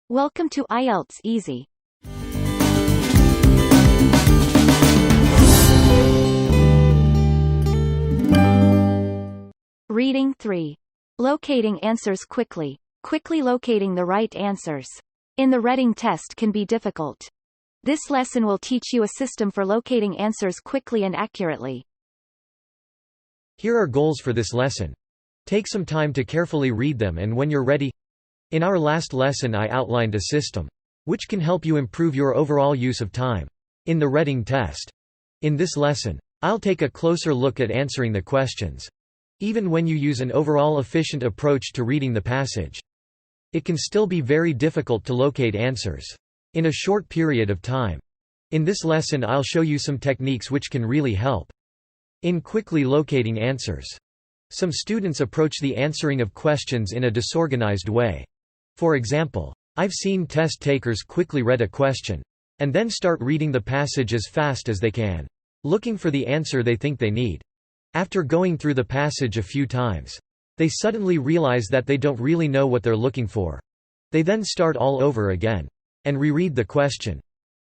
Welcome to IELTS Easy. Reading 3. Locating answers quickly. Quickly locating the right answers in the reading test can be difficult. This lesson will teach you a system for locating answers quickly and accurately. Here are goals for this lesson. Take some time to carefully read them, and when you're ready. In our last lesson I outlined a system which can help you improve your overall use of time in the reading test. In this lesson, I'll take a closer look at answering the questions. Even when you use an overall efficient approach to reading the passage, it can still be very difficult to locate answers in a short period of time. In this lesson I'll show you some techniques which can really help in quickly locating answers. Some students approach the answering of questions in a disorganized way. For example, I've seen test takers quickly read a question and then start reading the passage as fast as they can, looking for the answer they think they need. After going through the passage a few times, they suddenly realize that they don't really know what they're looking for. They then start all over again and reread the question.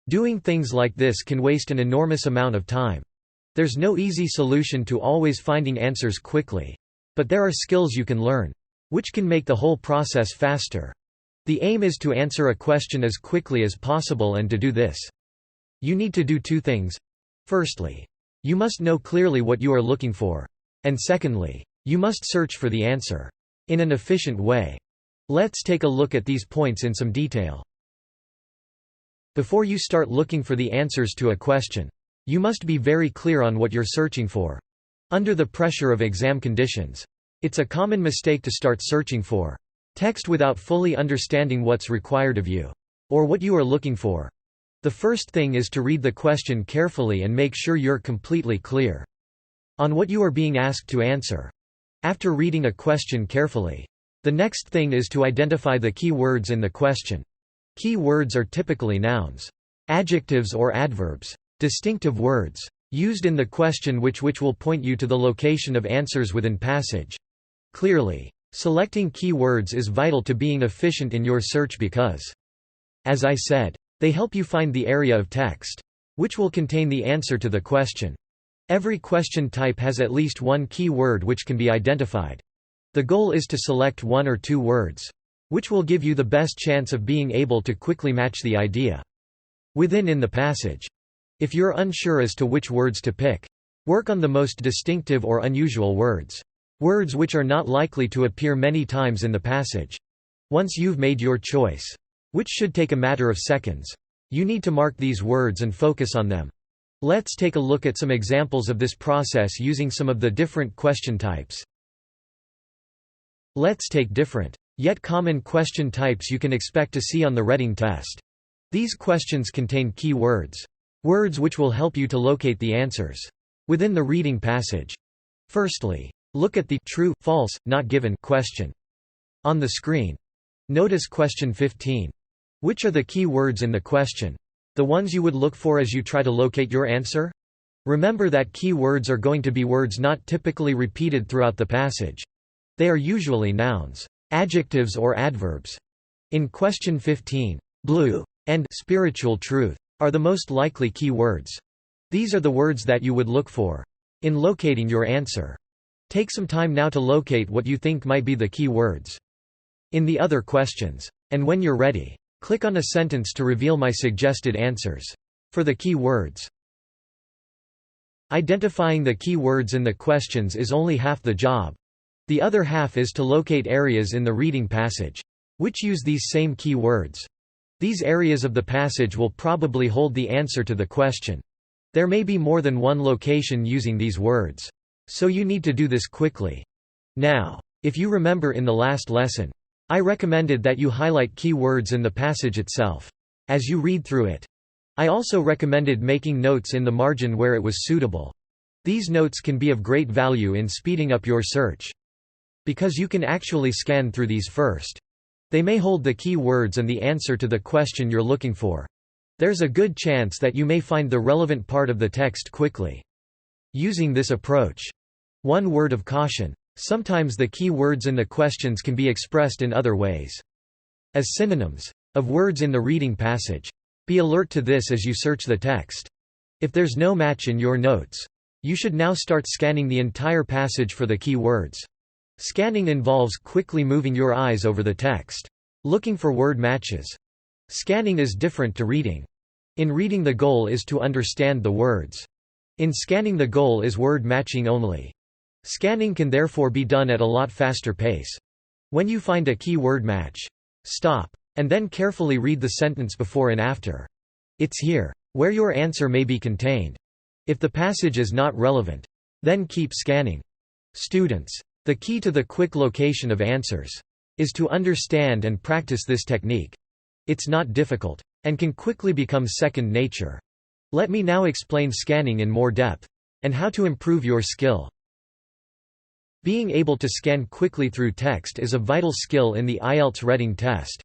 Doing things like this can waste an enormous amount of time. There's no easy solution to always finding answers quickly, but there are skills you can learn which can make the whole process faster. The aim is to answer a question as quickly as possible, and to do this, you need to do two things. Firstly, you must know clearly what you are looking for, and secondly, you must search for the answer in an efficient way. Let's take a look at these points in some detail. Before you start looking for the answers to a question, you must be very clear on what you're searching for. Under the pressure of exam conditions, it's a common mistake to start searching for text without fully understanding what's required of you, or what you are looking for. The first thing is to read the question carefully and make sure you're completely clear on what you are being asked to answer. After reading a question carefully, the next thing is to identify the key words in the question. Key words are typically nouns, adjectives or adverbs, distinctive words used in the question which will point you to the location of answers within passage. Clearly, selecting key words is vital to being efficient in your search because, as I said, they help you find the area of text which will contain the answer to the question. Every question type has at least one key word which can be identified. The goal is to select one or two words which will give you the best chance of being able to quickly match the idea in the passage. If you're unsure as to which words to pick, work on the most distinctive or unusual words. Words which are not likely to appear many times in the passage. Once you've made your choice, which should take a matter of seconds, you need to mark these words and focus on them. Let's take a look at some examples of this process using some of the different question types. Let's take different, yet common question types you can expect to see on the reading test. These questions contain key words which will help you to locate the answers within the reading passage. Firstly, look at the true, false, not given question on the screen. Notice question 15. Which are the key words in the question? The ones you would look for as you try to locate your answer? Remember that key words are going to be words not typically repeated throughout the passage. They are usually nouns, adjectives or adverbs. In question 15, blue and spiritual truth are the most likely key words. These are the words that you would look for in locating your answer. Take some time now to locate what you think might be the key words in the other questions. And when you're ready, click on a sentence to reveal my suggested answers for the key words. Identifying the key words in the questions is only half the job. The other half is to locate areas in the reading passage which use these same key words. These areas of the passage will probably hold the answer to the question. There may be more than one location using these words, so you need to do this quickly. Now, if you remember in the last lesson, I recommended that you highlight key words in the passage itself as you read through it. I also recommended making notes in the margin where it was suitable. These notes can be of great value in speeding up your search, because you can actually scan through these first. They may hold the key words and the answer to the question you're looking for. There's a good chance that you may find the relevant part of the text quickly using this approach. One word of caution: sometimes the key words in the questions can be expressed in other ways as synonyms. of words in the reading passage. Be alert to this as you search the text. If there's no match in your notes, you should now start scanning the entire passage for the key words. Scanning involves quickly moving your eyes over the text, looking for word matches. Scanning is different to reading. In reading, the goal is to understand the words. In scanning, the goal is word matching only. Scanning can therefore be done at a lot faster pace. When you find a key word match, stop, and then carefully read the sentence before and after. It's here where your answer may be contained. If the passage is not relevant, then keep scanning. Students, the key to the quick location of answers is to understand and practice this technique. It's not difficult, and can quickly become second nature. Let me now explain scanning in more depth, and how to improve your skill. Being able to scan quickly through text is a vital skill in the IELTS reading test.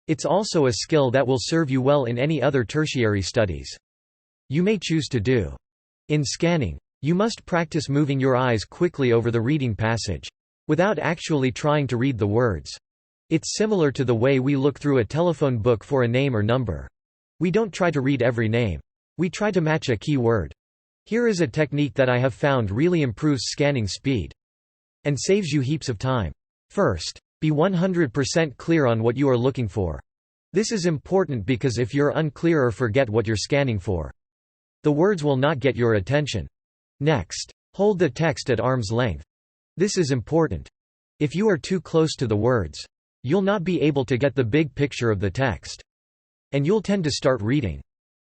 It's also a skill that will serve you well in any other tertiary studies you may choose to do. In scanning, you must practice moving your eyes quickly over the reading passage, without actually trying to read the words. It's similar to the way we look through a telephone book for a name or number. We don't try to read every name. We try to match a key word. Here is a technique that I have found really improves scanning speed and saves you heaps of time. First, be 100% clear on what you are looking for. This is important because if you're unclear or forget what you're scanning for, the words will not get your attention. Next, hold the text at arm's length. This is important. If you are too close to the words, you'll not be able to get the big picture of the text, and you'll tend to start reading.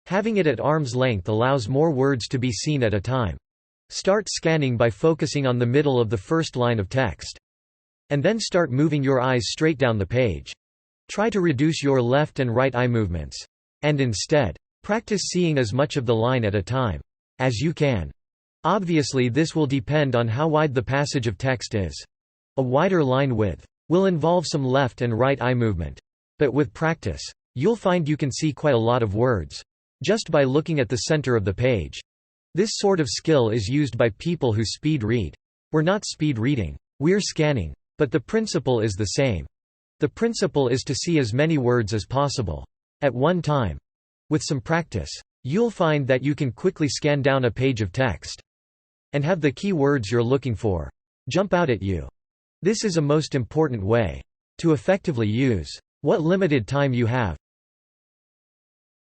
Having it at arm's length allows more words to be seen at a time. Start scanning by focusing on the middle of the first line of text, and then start moving your eyes straight down the page. Try to reduce your left and right eye movements, and instead, practice seeing as much of the line at a time as you can. Obviously, this will depend on how wide the passage of text is. A wider line width will involve some left and right eye movement, but with practice, you'll find you can see quite a lot of words just by looking at the center of the page. This sort of skill is used by people who speed read. We're not speed reading, we're scanning. But the principle is the same. The principle is to see as many words as possible at one time. With some practice, you'll find that you can quickly scan down a page of text and have the key words you're looking for jump out at you. This is a most important way to effectively use what limited time you have.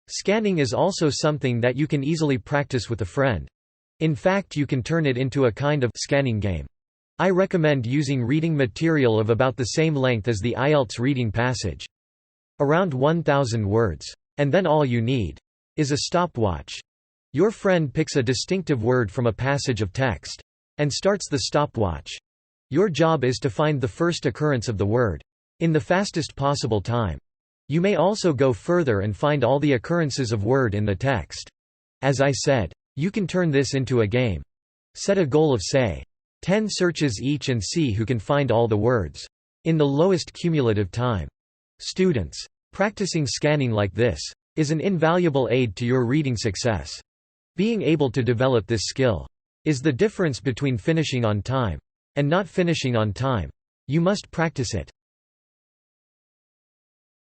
Scanning is also something that you can easily practice with a friend. In fact, you can turn it into a kind of scanning game. I recommend using reading material of about the same length as the IELTS reading passage, around 1,000 words. And then all you need is a stopwatch. Your friend picks a distinctive word from a passage of text and starts the stopwatch. Your job is to find the first occurrence of the word in the fastest possible time. You may also go further and find all the occurrences of word in the text. As I said, you can turn this into a game. Set a goal of, say, 10 searches each and see who can find all the words in the lowest cumulative time. Students, practicing scanning like this is an invaluable aid to your reading success. Being able to develop this skill is the difference between finishing on time and not finishing on time. You must practice it.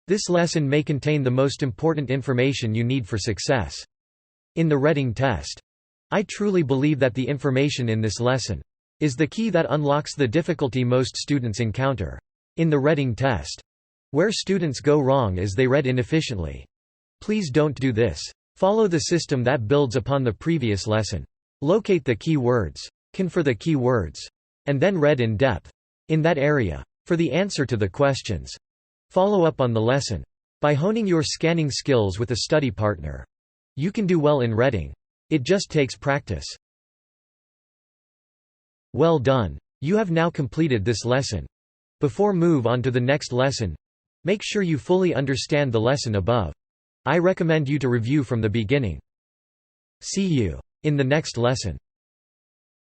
This lesson may contain the most important information you need for success in the reading test. I truly believe that the information in this lesson is the key that unlocks the difficulty most students encounter in the reading test. Where students go wrong is they read inefficiently. Please don't do this. Follow the system that builds upon the previous lesson. Locate the key words, confer the key words, and then read in depth in that area for the answer to the questions. Follow up on the lesson. By honing your scanning skills with a study partner, you can do well in reading. It just takes practice. Well done. You have now completed this lesson. Before move on to the next lesson, make sure you fully understand the lesson above. I recommend you to review from the beginning. See you in the next lesson.